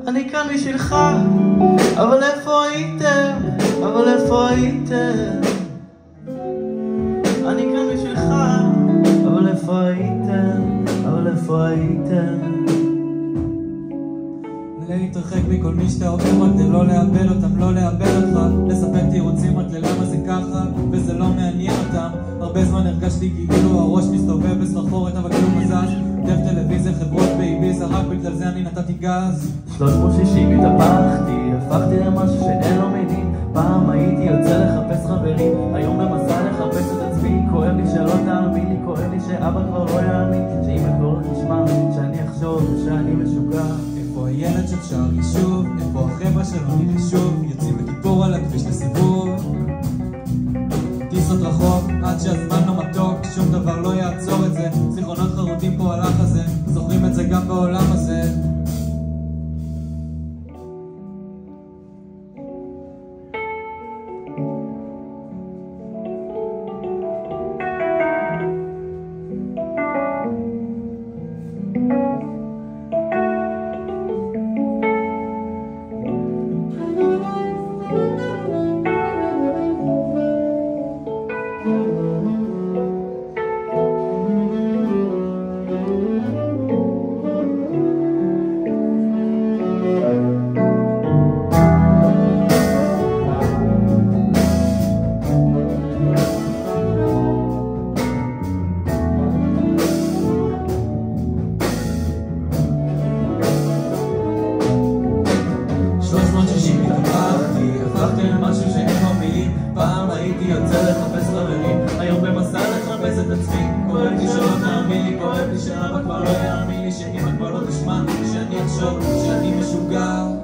אני כאן בשבילך, אבל איפה הייתם? אבל איפה הייתם? אני כאן בשבילך, אבל איפה הייתם? אבל איפה הייתם? להתרחק מכל מי שאתה עובר רק כדי לא לאבד אותם, לא לאבד אותך, לספק תירוצים רק ללמה זה ככה וזה לא מעניין אותם. הרבה זמן הרגשתי כאילו הראש מסתובב בסחרחורת אבל כלום מזז. דף טלוויזיה, חברות באיביזה, רק בגלל זה אני נתתי גז. 360 התהפכתי, הפכתי למשהו שאין לו מילים. פעם הייתי יוצא לחפש חברים, היום במסע לחפש את עצמי. כואב לי שלא תאמין לי, כואב לי שאבא כבר לא יאמין, שאמא כבר תשמע, שאני אחשוב שאני משוגע. איפה הילד ששר לי שוב? איפה החבר'ה שלא נראה שוב? יוצאים בכיפור על הכביש לסיבוב, טיסות רחוק עד שהזמן לא מתוק, שום דבר לא יעצור את זה. זיכרונות חרוטים פה על החזה, זוכרים את זה גם בעולם הזה. פעם הייתי יוצא לחפש חברים, היום במסע לחפש את עצמי. כואב לי שלא תאמין לי, כואב לי שאבא כבר לא יאמין לי, שאמא כבר לא תשמע, שאני אחשוב שאני משוגע.